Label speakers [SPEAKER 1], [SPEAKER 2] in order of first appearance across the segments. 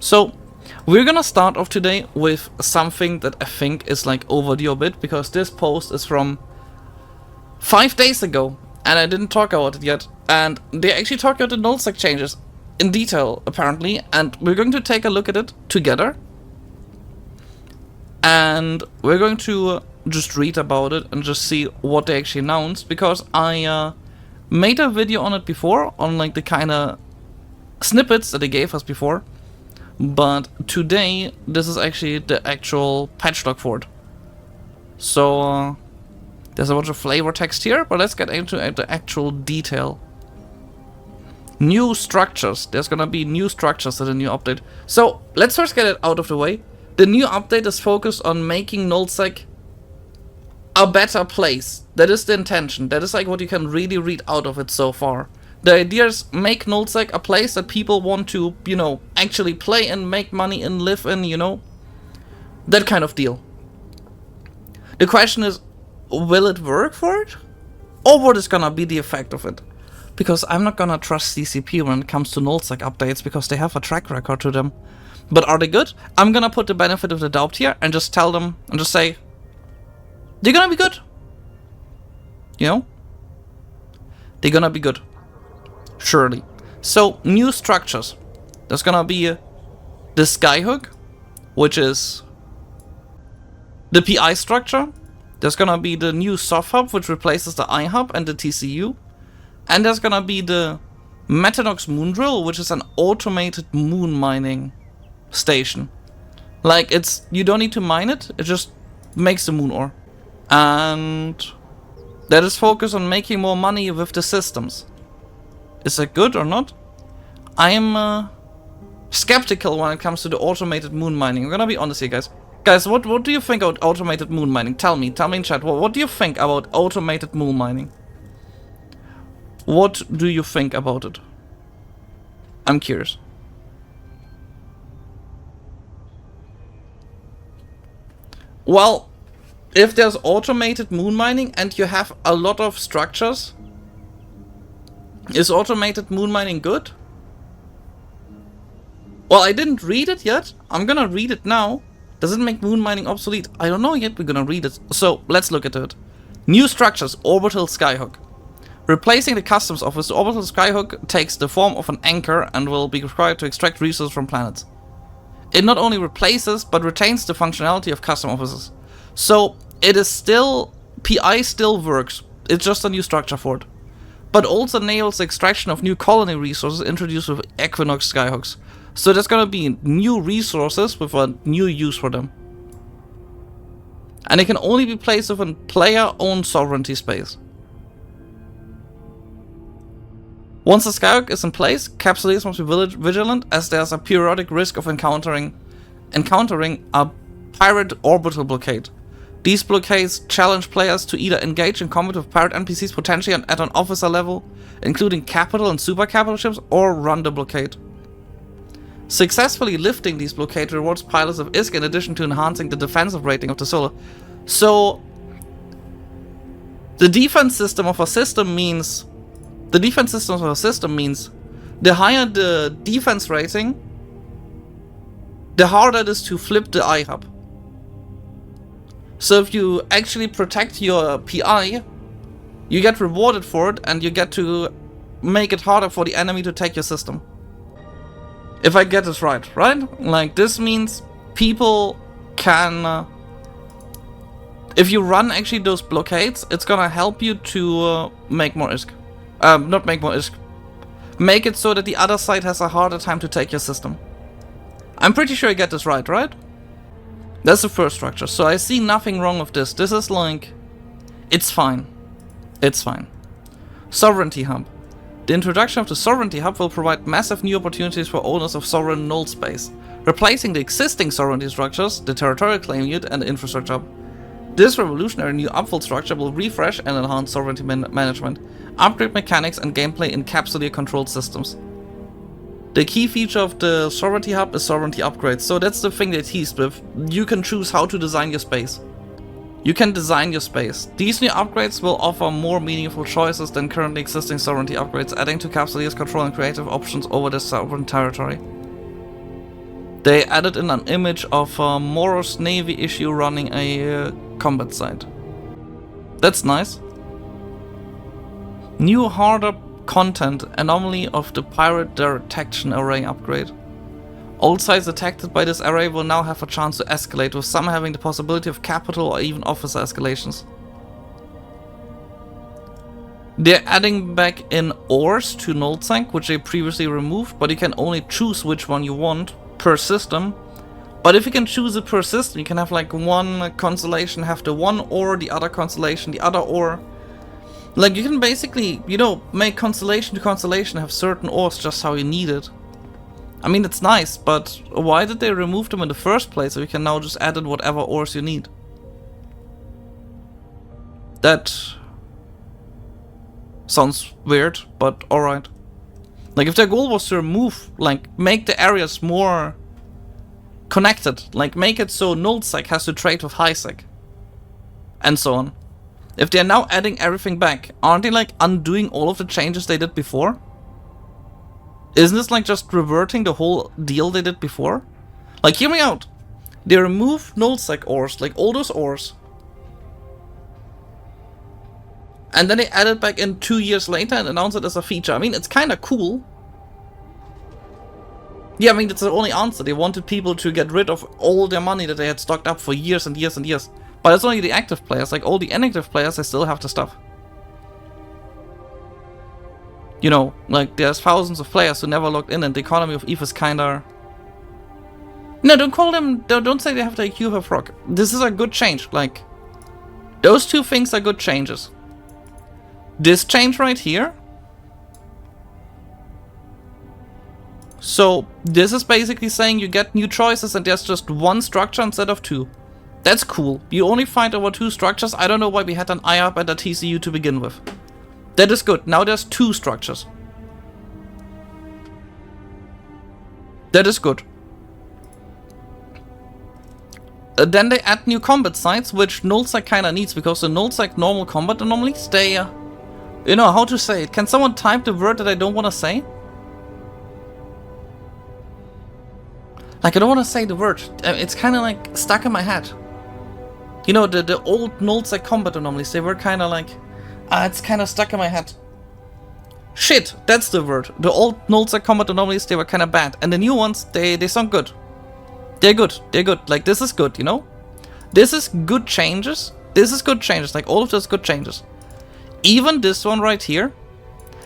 [SPEAKER 1] So we're gonna start off today with something that I think is like overdue a bit, because this post is from 5 days ago and I didn't talk about it yet, and they actually talk about the Nullsec changes in detail apparently, and we're going to take a look at it together and we're going to just read about it and just see what they actually announced, because I made a video on it before, on like the kind of snippets that they gave us before, but today this is actually the actual patch log for it. So there's a bunch of flavor text here, but let's get into the actual detail. New structures. There's gonna be new structures in the new update. So let's first get it out of the way. The new update is focused on making Nullsec a better place. That is the intention. That is like what you can really read out of it so far. The idea is make Nullsec a place that people want to, you know, actually play and make money and live in, you know, that kind of deal. The question is, will it work for it? Or what is gonna be the effect of it? Because I'm not gonna trust CCP when it comes to Nullsec updates, because they have a track record to them. But are they good? I'm gonna put the benefit of the doubt here and just tell them and just say, they're gonna be good. You know? They're gonna be good. Surely. So, new structures. There's gonna be the Skyhook, which is the PI structure. There's gonna be the new soft hub, which replaces the I hub and the TCU. And there's gonna be the Metanox moon drill, which is an automated moon mining station. Like, it's, you don't need to mine it, it just makes the moon ore. And that is focused on making more money with the systems. Is that good or not? I'm skeptical when it comes to the automated moon mining. I'm gonna be honest here, guys. Guys, what do you think about automated moon mining? Tell me in chat. What do you think about automated moon mining? What do you think about it? I'm curious. Well, if there's automated moon mining and you have a lot of structures, is automated moon mining good? Well, I didn't read it yet. I'm gonna read it now. Does it make moon mining obsolete? I don't know yet. We're gonna read it. So let's look at it. New structures. Orbital Skyhook. Replacing the customs office, the Orbital Skyhook takes the form of an anchor and will be required to extract resources from planets. It not only replaces, but retains the functionality of custom offices. So it is still, PI still works. It's just a new structure for it. But also enables the extraction of new colony resources introduced with Equinox Skyhooks. So there's gonna be new resources with a new use for them. And they can only be placed within player-owned sovereignty space. Once the Skyhook is in place, capsuleers must be vigilant, as there's a periodic risk of encountering a pirate orbital blockade. These blockades challenge players to either engage in combat with pirate NPCs potentially at an officer level, including capital and super capital ships, or run the blockade. Successfully lifting these blockades rewards pilots of ISK in addition to enhancing the defensive rating of the solar. So, the defense system of a system means the higher the defense rating, the harder it is to flip the I hub. So if you actually protect your PI, you get rewarded for it and you get to make it harder for the enemy to take your system. If I get this right? Like, this means people can... if you run actually those blockades, it's gonna help you to make more ISK. Not make more ISK. Make it so that the other side has a harder time to take your system. I'm pretty sure I get this right? That's the first structure. So I see nothing wrong with this. This is like... it's fine. It's fine. Sovereignty Hub. The introduction of the Sovereignty Hub will provide massive new opportunities for owners of sovereign null space, replacing the existing sovereignty structures, the territorial claim unit, and the infrastructure hub. This revolutionary new upvote structure will refresh and enhance sovereignty management, upgrade mechanics and gameplay in capsuleer-controlled systems. The key feature of the Sovereignty Hub is sovereignty upgrades, so that's the thing they teased with. You can choose how to design your space. You can design your space. These new upgrades will offer more meaningful choices than currently existing sovereignty upgrades, adding to capsuleers control and creative options over the sovereign territory. They added in an image of a Moros Navy issue running a combat site. That's nice. New harder content anomaly of the pirate detection array upgrade. All sites detected by this array will now have a chance to escalate, with some having the possibility of capital or even officer escalations. They're adding back in ores to Nullsec, which they previously removed, but you can only choose which one you want per system. But if you can choose it per system, you can have like one constellation have the one ore, the other constellation the other ore. Like you can basically, you know, make constellation to constellation have certain ores just how you need it. I mean, it's nice, but why did they remove them in the first place if you can now just add in whatever ores you need? That sounds weird, but alright. Like if their goal was to remove, like make the areas more connected, like make it so Nullsec has to trade with HighSec, and so on. If they're now adding everything back, aren't they like undoing all of the changes they did before? Isn't this like just reverting the whole deal they did before? Like, hear me out. They remove Nullsec ores, like all those ores. And then they add it back in 2 years later and announce it as a feature. I mean, it's kind of cool. Yeah, I mean, that's the only answer. They wanted people to get rid of all their money that they had stocked up for years and years and years. But it's only the active players. Like, all the inactive players, they still have the stuff. You know, like, there's thousands of players who never logged in, and the economy of ETH is kinda... No, don't call them... Don't say they have the IQ of a frog. This is a good change. Like, those two things are good changes. This change right here. So, this is basically saying you get new choices and there's just one structure instead of two. That's cool. You only find over two structures. I don't know why we had an IAP at a TCU to begin with. That is good. Now there's two structures. That is good. Then they add new combat sites, which Nullsec kinda needs, because the Nullsec normal combat anomalies, they... you know, how to say it. Can someone type the word that I don't want to say? Like, I don't want to say the word. It's kind of like stuck in my head. You know, the old Nullsec combat anomalies, they were kind of like... it's kind of stuck in my head. Shit, that's the word. The old Nullsec combat anomalies, they were kind of bad. And the new ones, they sound good. They're good. They're good. Like, this is good, you know? This is good changes. This is good changes. Like, all of this good changes. Even this one right here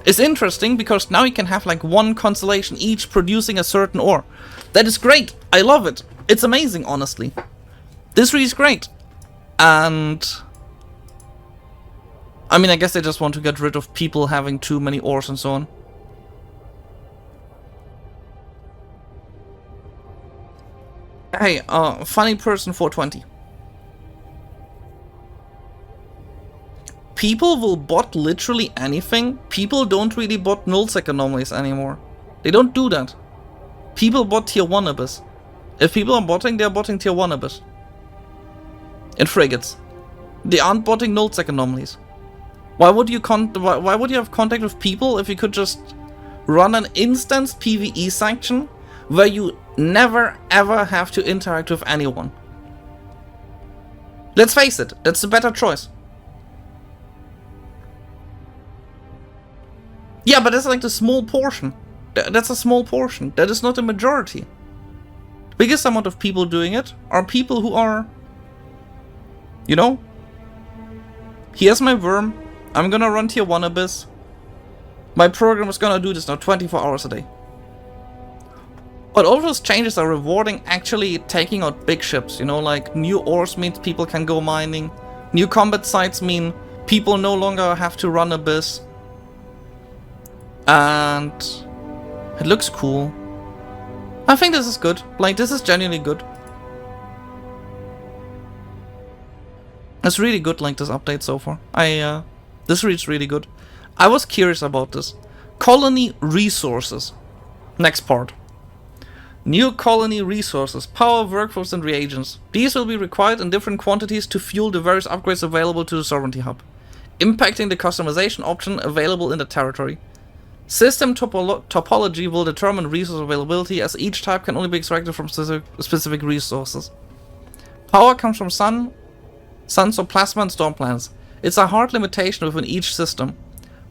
[SPEAKER 1] is interesting, because now you can have like one constellation each producing a certain ore. That is great. I love it. It's amazing, honestly. This really is great. And... I mean, I guess they just want to get rid of people having too many ores and so on. Hey, funny person 420. People will bot literally anything. People don't really bot Nullsec anomalies anymore. They don't do that. People bot tier 1 abyss. If people are botting, they're botting tier 1 abyss. In frigates. They aren't botting Nullsec anomalies. Why would you why would you have contact with people if you could just run an instance PvE section where you never ever have to interact with anyone? Let's face it, that's the better choice. Yeah, but that's like the small portion. That's a small portion. That is not the majority. The biggest amount of people doing it are people who are... You know? Here's my worm. I'm gonna run tier 1 abyss. My program is gonna do this now 24 hours a day. But all those changes are rewarding actually taking out big ships. You know, like new ores means people can go mining. New combat sites mean people no longer have to run abyss. And it looks cool. I think this is good. Like, this is genuinely good. It's really good, like, this update so far. This reads really good. I was curious about this. Colony resources. Next part. New colony resources. Power, workforce, and reagents. These will be required in different quantities to fuel the various upgrades available to the Sovereignty Hub, impacting the customization option available in the territory. System topology will determine resource availability, as each type can only be extracted from specific resources. Power comes from suns or plasma and storm planets. It's a hard limitation within each system,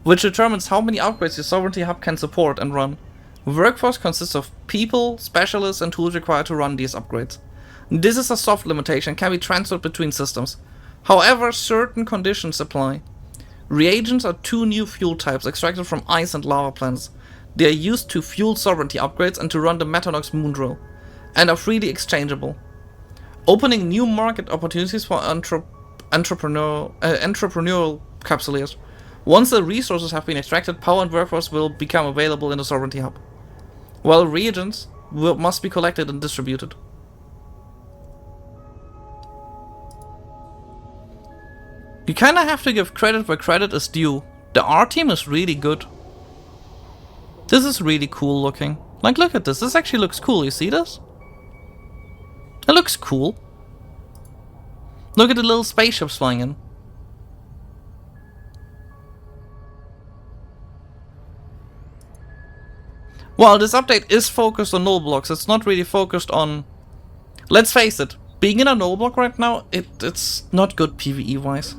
[SPEAKER 1] which determines how many upgrades your sovereignty hub can support and run. Workforce consists of people, specialists, and tools required to run these upgrades. This is a soft limitation and can be transferred between systems. However, certain conditions apply. Reagents are two new fuel types extracted from ice and lava planets. They are used to fuel sovereignty upgrades and to run the Metanox moon drill, and are freely exchangeable, opening new market opportunities for entrepreneurial capsuleers. Once the resources have been extracted, power and workforce will become available in the sovereignty hub, while reagents must be collected and distributed. You kinda have to give credit where credit is due. The art team is really good. This is really cool looking. Like, look at this. This actually looks cool. You see this? It looks cool. Look at the little spaceships flying in. While this update is focused on null blocks, it's not really focused on... Let's face it, being in a null block right now, it's not good PvE-wise.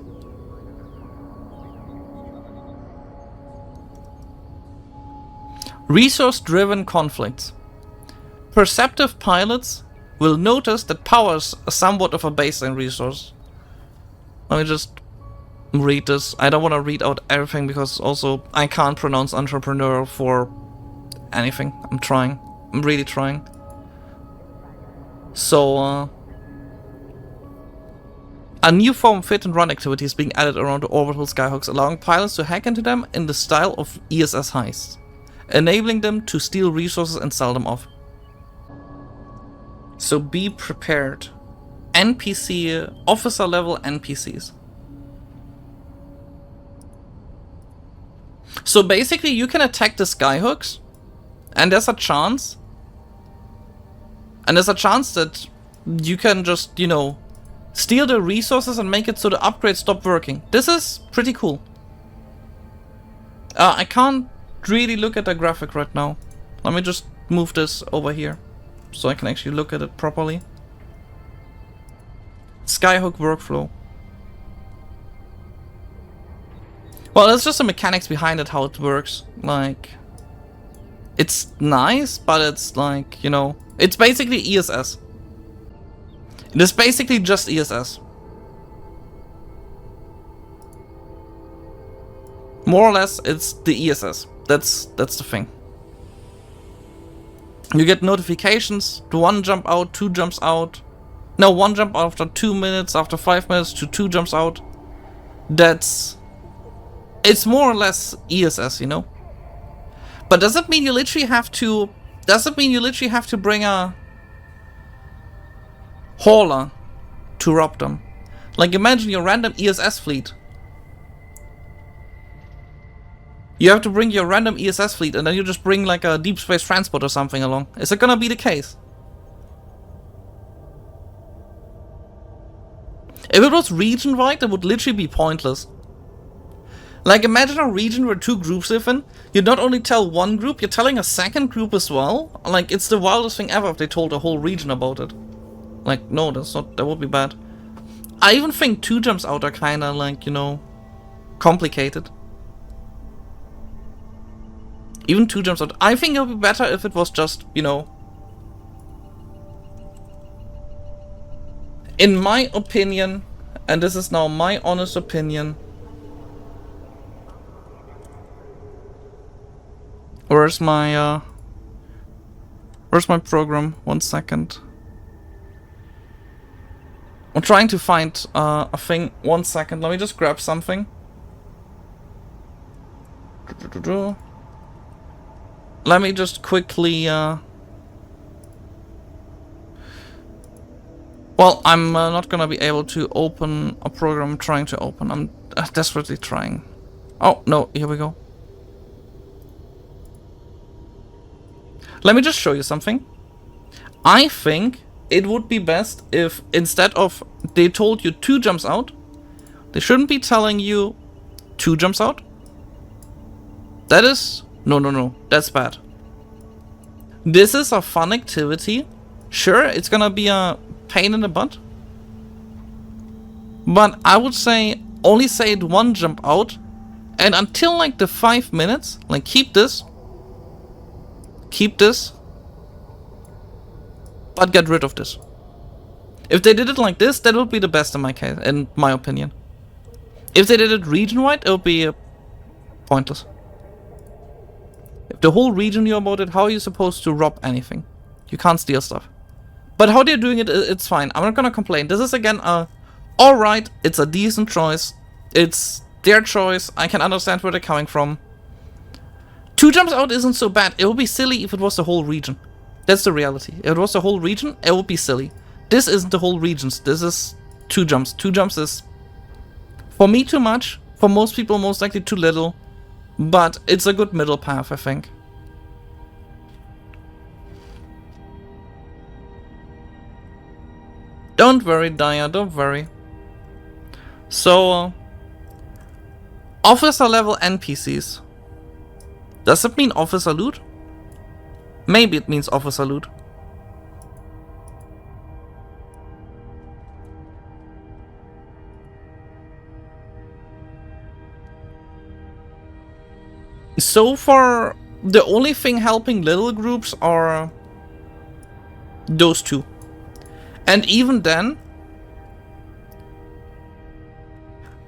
[SPEAKER 1] Resource-driven conflicts. Perceptive pilots will notice that power is somewhat of a baseline resource. Let me just read this. I don't want to read out everything because also I can't pronounce entrepreneur for anything. I'm trying. I'm really trying. So, a new form of fit and run activity is being added around the orbital skyhooks, allowing pilots to hack into them in the style of ESS heists, enabling them to steal resources and sell them off. So be prepared. NPC, officer level NPCs. So basically you can attack the skyhooks, and there's a chance that you can just, you know, steal the resources and make it so the upgrades stop working. This is pretty cool. I can't really look at the graphic right now. Let me just move this over here so I can actually look at it properly. Skyhook workflow. Well, it's just the mechanics behind it, how it works. Like, it's nice, but it's like, you know, it's basically ESS. It is basically just ESS. More or less, it's the ESS. That's the thing. You get notifications. One jump out, two jumps out. No, one jump out after 2 minutes, after 5 minutes, two jumps out. It's more or less ESS, you know. But does it mean you literally have to? Does it mean you literally have to bring a hauler to rob them? Like, imagine your random ESS fleet. You have to bring your random ESS fleet and then you just bring like a deep space transport or something along. Is it gonna be the case? If it was region-wide, it would literally be pointless. Like, imagine a region where two groups live in. You not only tell one group, you're telling a second group as well. Like, it's the wildest thing ever if they told a whole region about it. Like, no, that would be bad. I even think 2 jumps out are kinda like, you know, complicated. Even 2 jumps out. I think it would be better if it was just, you know... In my opinion, and this is now my honest opinion... Where's my program? 1 second. I'm trying to find a thing. 1 second. Let me just grab something. Let me just quickly... Well, I'm not gonna be able to open a program I'm trying to open. I'm desperately trying. Oh, no, here we go. Let me just show you something. I think it would be best if instead of they told you 2 jumps out, they shouldn't be telling you 2 jumps out. That is No, no, no. That's bad. This is a fun activity. Sure, it's gonna be a pain in the butt. But I would say only say it one jump out. And until like the 5 minutes, like keep this. Keep this. But get rid of this. If they did it like this, that would be the best in my case, in my opinion. If they did it region-wide, it would be pointless. If the whole region knew about it, how are you supposed to rob anything? You can't steal stuff. But how they're doing it, it's fine. I'm not gonna complain. This is again alright, it's a decent choice. It's their choice. I can understand where they're coming from. 2 jumps out isn't so bad. It would be silly if it was the whole region. That's the reality. If it was the whole region, it would be silly. This isn't the whole regions. This is 2 jumps. 2 jumps is, for me, too much. For most people, most likely too little. But it's a good middle path, I think. Don't worry, Daya, don't worry. So, officer level NPCs. Does it mean officer loot? Maybe it means officer loot. So far, the only thing helping little groups are those 2. And even then,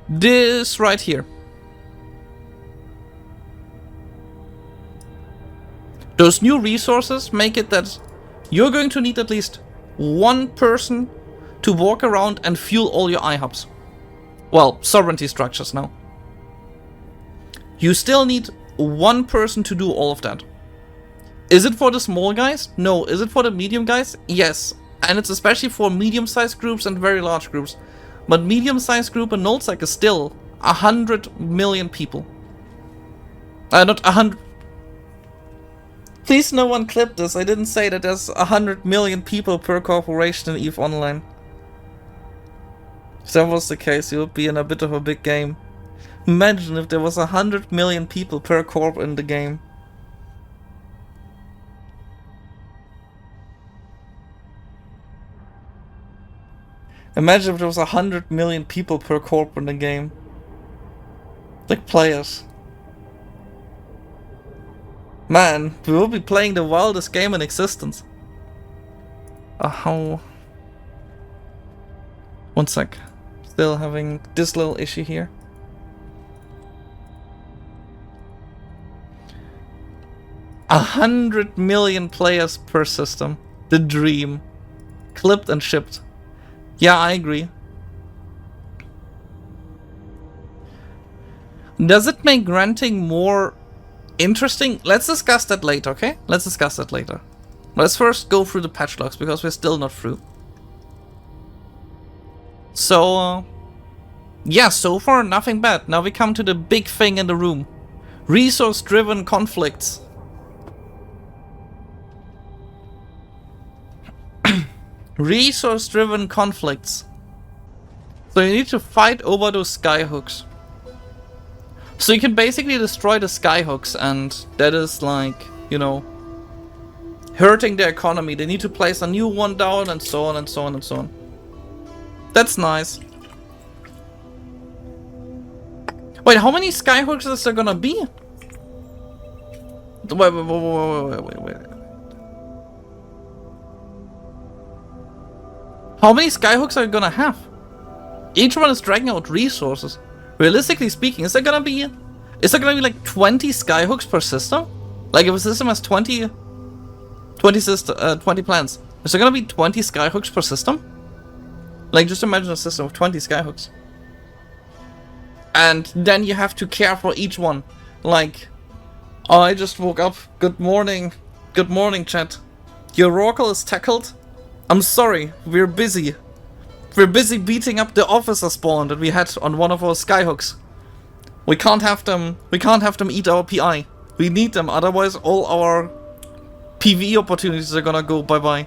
[SPEAKER 1] this right here. Those new resources make it that you're going to need at least 1 person to walk around and fuel all your iHubs. Well, sovereignty structures now. You still need 1 person to do all of that. Is it for the small guys? No. Is it for the medium guys? Yes. And it's especially for medium-sized groups and very large groups. But medium-sized group in Nullsec is still 100 million people. Not 100... Please no one clip this. I didn't say that there's 100 million people per corporation in EVE Online. If that was the case, you would be in a bit of a big game. Imagine if there was 100 million people per corp in the game. Imagine if there was 100 million people per corp in the game. Like players. Man, we will be playing the wildest game in existence. How? One sec. Still having this little issue here. A 100 million players per system. The dream. Clipped and shipped. Yeah, I agree. Does it make granting more interesting? Let's discuss that later, okay? Let's discuss that later. Let's first go through the patch logs, because we're still not through. So, yeah, so far nothing bad. Now we come to the big thing in the room. Resource-driven conflicts. Resource-driven conflicts. So you need to fight over those skyhooks. So you can basically destroy the skyhooks, and that is like, you know, hurting the economy. They need to place a new one down, and so on and so on and so on. That's nice. Wait, how many skyhooks is there gonna be? Wait. How many skyhooks are you gonna have? Each one is dragging out resources. Realistically speaking, is there gonna be like 20 skyhooks per system? Like if a system has 20 plans, is there gonna be 20 skyhooks per system? Like just imagine a system of 20 skyhooks. And then you have to care for each one. Like, oh, I just woke up. Good morning. Good morning, chat. Your oracle is tackled. I'm sorry, we're busy. We're busy beating up the officer spawn that we had on one of our skyhooks. We can't have them eat our PI. We need them, otherwise all our PvE opportunities are gonna go bye-bye.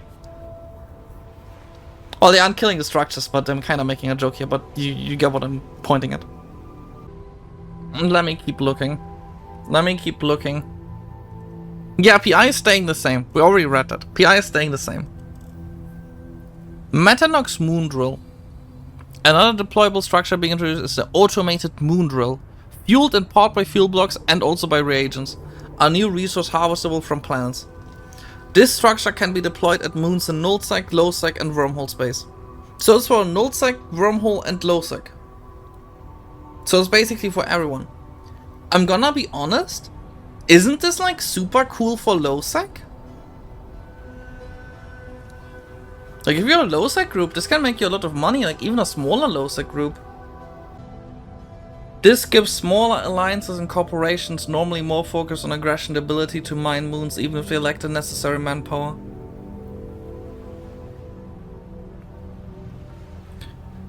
[SPEAKER 1] Well, they aren't killing the structures, but I'm kinda making a joke here, but you get what I'm pointing at. Let me keep looking. Yeah, PI is staying the same. We already read that. PI is staying the same. Metanox Moon Drill. Another deployable structure being introduced is the automated Moon Drill. Fueled in part by fuel blocks and also by reagents. A new resource harvestable from planets. This structure can be deployed at moons in Nullsec, Lowsec and Wormhole space. So it's for Nullsec, Wormhole and Lowsec. So it's basically for everyone. I'm gonna be honest. Isn't this like super cool for Lowsec? Like if you're a Lowsec group, this can make you a lot of money, like even a smaller Lowsec group. This gives smaller alliances and corporations normally more focus on aggression the ability to mine moons even if they lack the necessary manpower.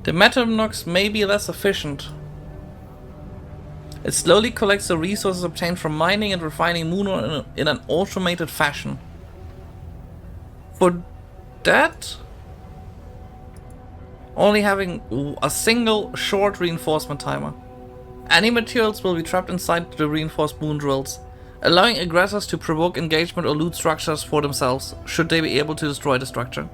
[SPEAKER 1] The Metanox may be less efficient. It slowly collects the resources obtained from mining and refining moon ore in an automated fashion. For that, only having a single short reinforcement timer. Any materials will be trapped inside the reinforced moon drills, allowing aggressors to provoke engagement or loot structures for themselves, should they be able to destroy the structure.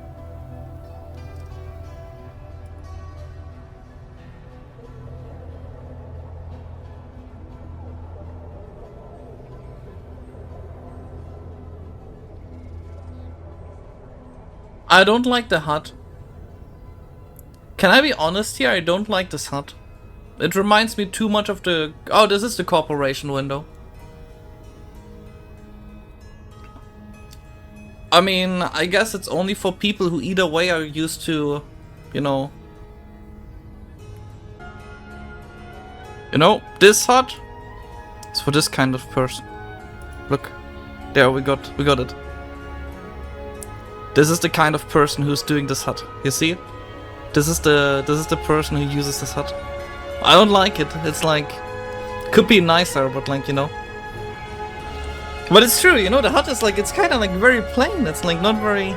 [SPEAKER 1] I don't like the HUD. Can I be honest here? I don't like this HUD. It reminds me too much of the... Oh, this is the corporation window. I mean, I guess it's only for people who either way are used to, you know... this HUD is for this kind of person. Look, there we got it. This is the kind of person who's doing this HUD. You see it? This is the person who uses this HUD. I don't like it. It's like, could be nicer, but like, But it's true, the HUD is like, it's kind of like very plain. It's like not very,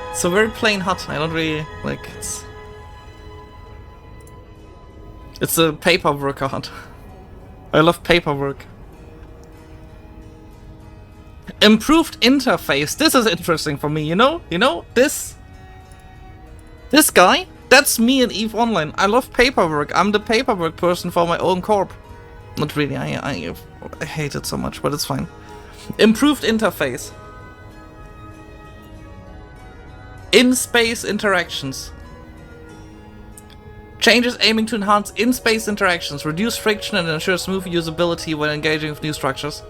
[SPEAKER 1] it's a very plain HUD. I don't really like it's a paperwork HUD. I love paperwork. Improved interface. This is interesting for me, This guy, that's me in EVE Online. I love paperwork. I'm the paperwork person for my own corp. Not really, I hate it so much, but it's fine. Improved interface. In-space interactions. Changes aiming to enhance in-space interactions, reduce friction and ensure smooth usability when engaging with new structures.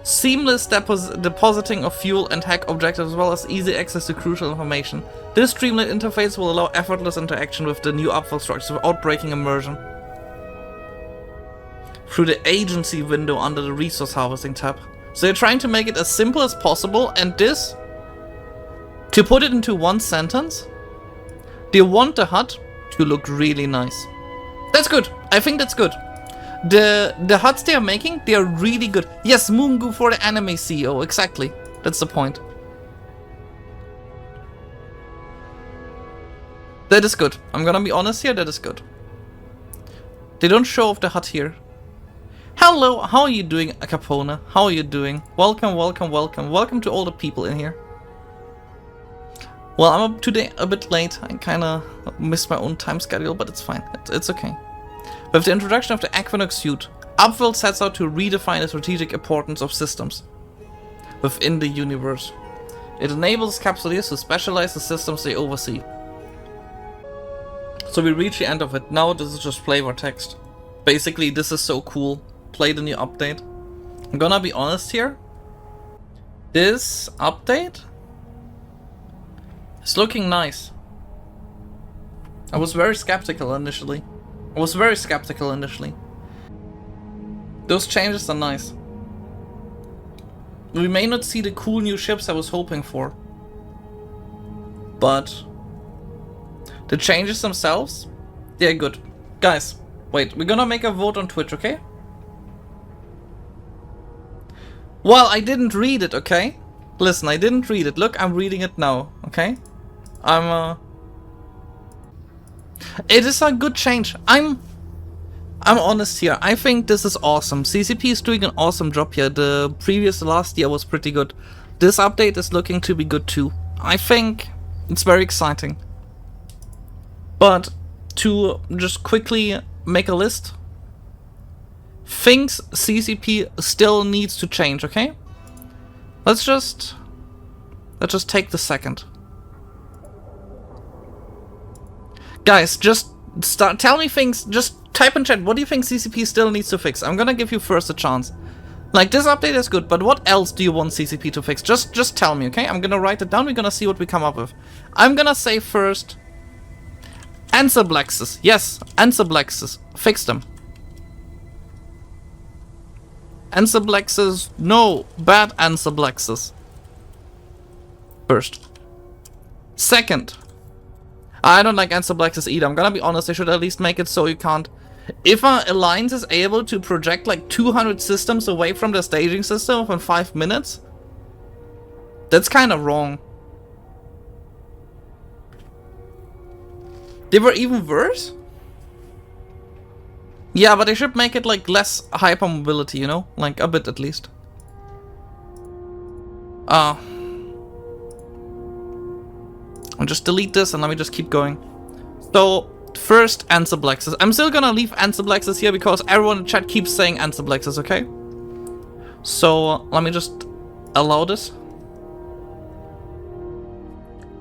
[SPEAKER 1] Seamless depositing of fuel and hack objectives as well as easy access to crucial information. This streamlined interface will allow effortless interaction with the new upfall structures without breaking immersion. Through the agency window under the resource harvesting tab. So they're trying to make it as simple as possible, and this, to put it into one sentence, they want the HUD to look really nice. That's good. I think that's good. The HUDs they are making, they are really good. Yes, Moongu for the anime CEO, exactly. That's the point. That is good. I'm gonna be honest here, that is good. They don't show off the HUD here. Hello, how are you doing, Capone? How are you doing? Welcome, welcome, welcome. Welcome to all the people in here. Well, I'm up today a bit late. I kinda missed my own time schedule, but it's fine. It's okay. With the introduction of the Equinox suit, Upworld sets out to redefine the strategic importance of systems within the universe. It enables Capsuleers to specialize the systems they oversee. So we reach the end of it. Now this is just flavor text. Basically, this is so cool. Play the new update. I'm gonna be honest here. This update is looking nice. I was very skeptical initially. Those changes are nice. We may not see the cool new ships I was hoping for, but the changes themselves, they're good. Guys, wait, we're gonna make a vote on Twitch, okay? Well, I didn't read it, okay? Listen, I didn't read it. Look, I'm reading it now, okay? It is a good change. I'm honest here. I think this is awesome. CCP is doing an awesome job here. The last year was pretty good. This update is looking to be good too. I think it's very exciting. But to just quickly make a list, things CCP still needs to change, okay? Let's just take the second. Guys, just tell me things, just type in chat, what do you think CCP still needs to fix? I'm gonna give you first a chance. Like, this update is good, but what else do you want CCP to fix? Just tell me, okay? I'm gonna write it down, we're gonna see what we come up with. I'm gonna say first, ansiblexes. Yes, ansiblexes. Fix them. Ansiblexes, no, bad ansiblexes. First. Second, I don't like ansiblexes either. I'm gonna be honest, they should at least make it so you can't... If an alliance is able to project like 200 systems away from the staging system within 5 minutes, that's kind of wrong. They were even worse? Yeah, but they should make it like less hypermobility, you know? Like a bit at least. I'll just delete this and let me just keep going. So, first, ansiblexes. I'm still gonna leave ansiblexes here because everyone in chat keeps saying ansiblexes, okay? So, let me just allow this.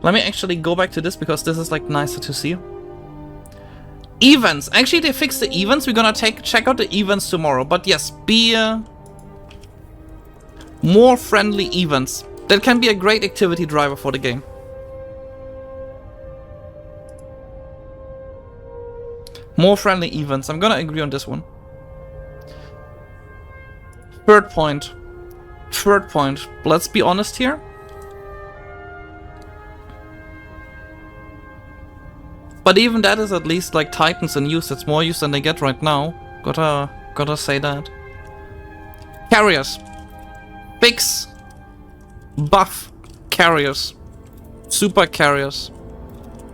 [SPEAKER 1] Let me actually go back to this because this is like nicer to see. Events. Actually, they fixed the events. We're gonna check out the events tomorrow. But yes, be more friendly events. That can be a great activity driver for the game. More friendly events. I'm gonna agree on this one. Third point. Let's be honest here. But even that is at least like Titans in use. It's more use than they get right now. Gotta say that. Carriers. Fix. Buff. Carriers. Super carriers.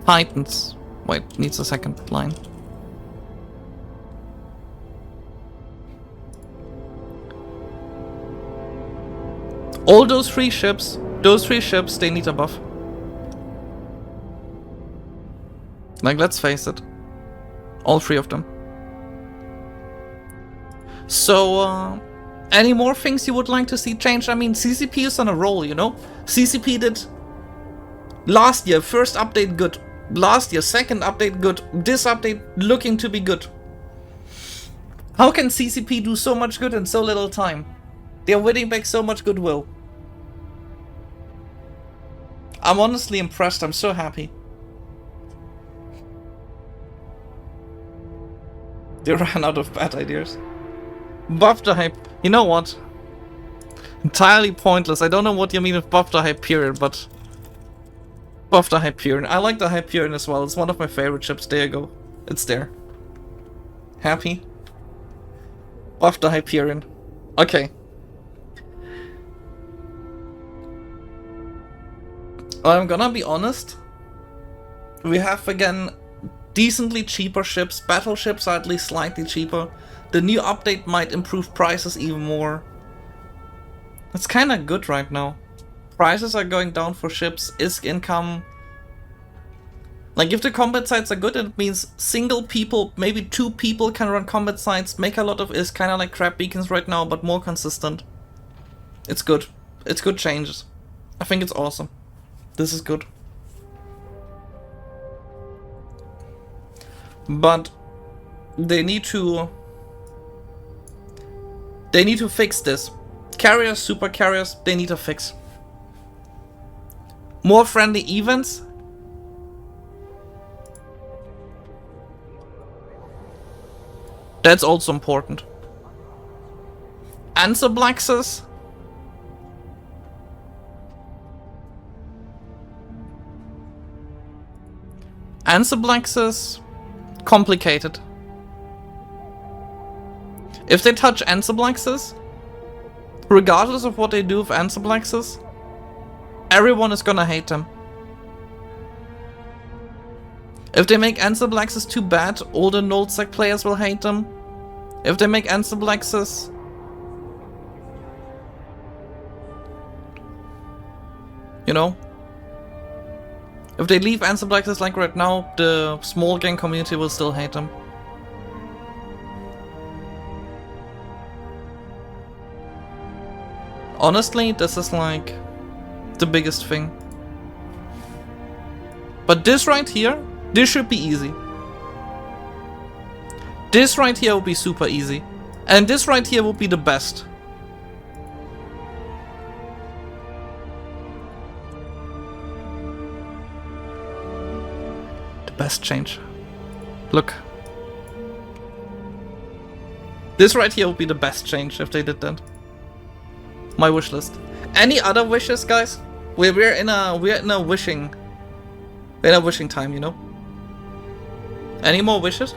[SPEAKER 1] Titans. Wait, needs a second line. All those three ships, they need a buff. Like, let's face it. All three of them. So, any more things you would like to see changed? I mean, CCP is on a roll, you know? CCP did last year, first update good. Last year, second update good. This update looking to be good. How can CCP do so much good in so little time? They're winning back so much goodwill. I'm honestly impressed, I'm so happy. They ran out of bad ideas. Buff the hype. You know what? Entirely pointless. I don't know what you mean with buff the Hyperion, but... Buff the Hyperion. I like the Hyperion as well. It's one of my favorite ships. There you go. It's there. Happy? Buff the Hyperion. Okay. I'm gonna be honest. We have again decently cheaper ships. Battleships are at least slightly cheaper. The new update might improve prices even more. It's kinda good right now. Prices are going down for ships. ISK income. Like, if the combat sites are good, it means single people, maybe 2 people can run combat sites, make a lot of ISK, kinda like crab beacons right now, but more consistent. It's good. It's good changes. I think it's awesome. This is good. But they need to fix this. Carriers, super carriers, they need to fix. More friendly events. That's also important. Ansiblexes. Ansiblexes. Complicated. If they touch ansiblexes, regardless of what they do with ansiblexes, everyone is gonna hate them. If they make ansiblexes too bad, all the Nullsec players will hate them. If they make Ansible access... You know? If they leave Ansible access like right now, the small gang community will still hate them. Honestly, this is like the biggest thing. But this right here, this should be easy. This right here will be super easy. And this right here will be the best. The best change. Look. This right here will be the best change if they did that. My wish list. Any other wishes, guys? We're in a wishing time, you know? Any more wishes?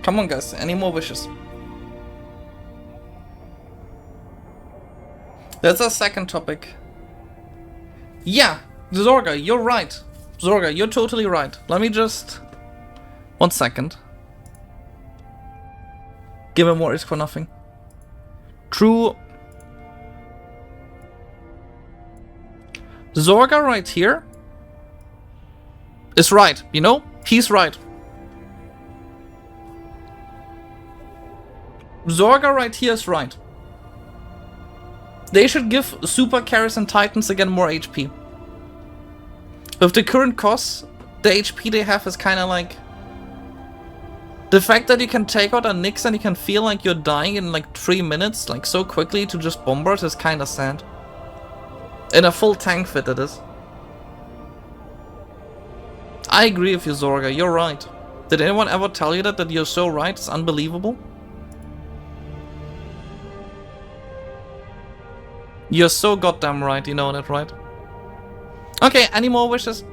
[SPEAKER 1] Come on, guys, any more wishes? That's our second topic. Yeah, Zorga, you're right. Zorga, you're totally right. Let me just... 1 second. Give him more risk for nothing. True. Zorga right here is right, you know? He's right. Zorga right here is right. They should give super carries and titans again more HP. With the current costs, the HP they have is kinda like... The fact that you can take out a Nyx and you can feel like you're dying in like 3 minutes, like so quickly to just bombard is kinda sad. In a full tank fit it is. I agree with you, Zorga, you're right. Did anyone ever tell you that you're so right? It's unbelievable. You're so goddamn right, you know that, right? Okay, any more wishes?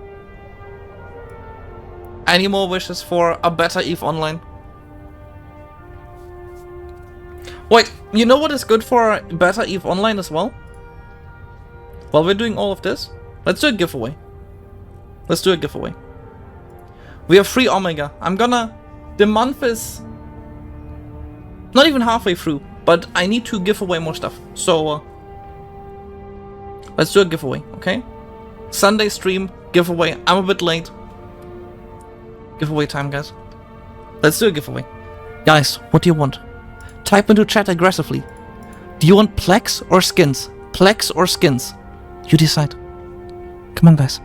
[SPEAKER 1] Any more wishes for a better EVE Online? Wait, you know what is good for better EVE Online as well? While we're doing all of this, let's do a giveaway. Let's do a giveaway. We have 3 Omega. The month is not even halfway through, but I need to give away more stuff. So, let's do a giveaway, okay? Sunday stream, giveaway. I'm a bit late. Giveaway time, guys. Let's do a giveaway. Guys, what do you want? Type into chat aggressively. Do you want Plex or skins? Plex or skins? You decide. Come on, guys.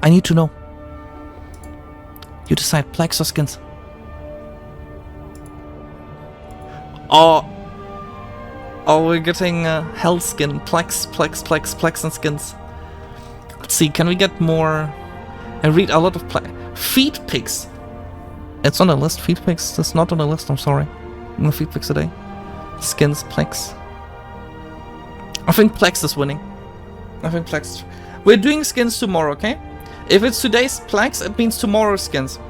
[SPEAKER 1] I need to know. You decide, Plex or skins. Oh, we're getting Hell skin. Plex and skins. Let's see, can we get more? I read a lot of feed pics. It's on the list, feed pics. It's not on the list, I'm sorry. No feed pics today. Skins, Plex. I think Plex is winning. I think Plex. We're doing skins tomorrow, okay? If it's today's Plex, it means tomorrow's skins.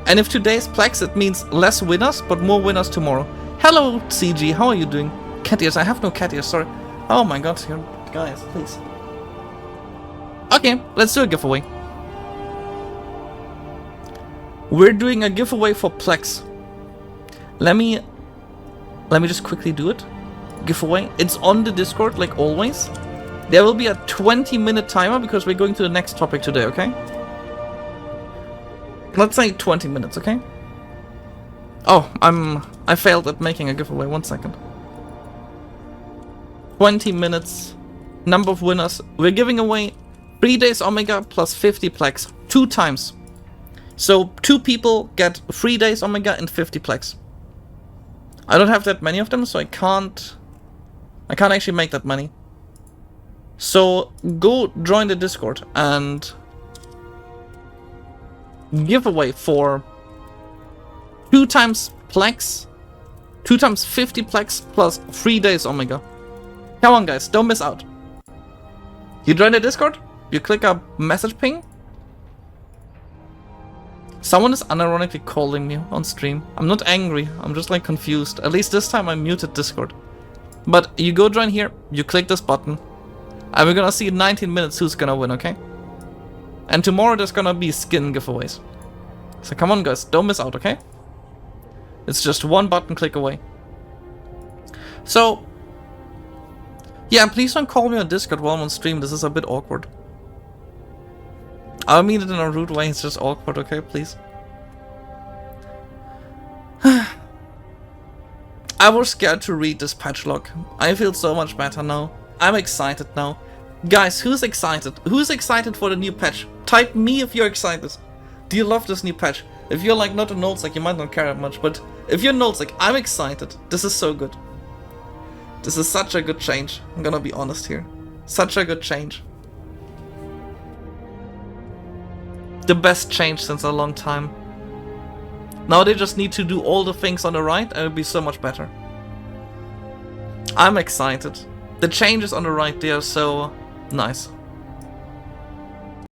[SPEAKER 1] And if today's Plex, it means less winners, but more winners tomorrow. Hello, CG, how are you doing? Cat ears, I have no cat ears, sorry. Oh my god, guys, please. Okay, let's do a giveaway. We're doing a giveaway for Plex. Let me just quickly do it. Giveaway. It's on the Discord, like always. There will be a 20-minute timer because we're going to the next topic today, okay? Let's say 20 minutes, okay? Oh, I failed at making a giveaway. 1 second. 20 minutes. Number of winners. We're giving away 3 days Omega plus 50 Plex. 2 times. So 2 people get 3 days Omega and 50 Plex. I don't have that many of them, so I can't actually make that money. So go join the Discord and giveaway for 2 times Plex, 2 times 50 Plex plus 3 days Omega. Come on, guys, don't miss out. You join the Discord, you click a message ping. Someone is unironically calling me on stream. I'm not angry, I'm just like confused. At least this time I muted Discord. But you go join here, you click this button, and we're gonna see in 19 minutes who's gonna win, okay? And tomorrow there's gonna be skin giveaways. So come on guys, don't miss out, okay? It's just one button click away. So, yeah, please don't call me on Discord while I'm on stream, this is a bit awkward. I mean it in a rude way, it's just awkward, okay, please? I was scared to read this patch log. I feel so much better now. I'm excited now. Guys, who's excited? Who's excited for the new patch? Type me if you're excited. Do you love this new patch? If you're like not a Nullsec, you might not care that much, but if you're Nullsec, I'm excited. This is so good. This is such a good change. I'm gonna be honest here. Such a good change. The best change since a long time. Now they just need to do all the things on the right and it'll be so much better. I'm excited. The changes on the right, they are so nice.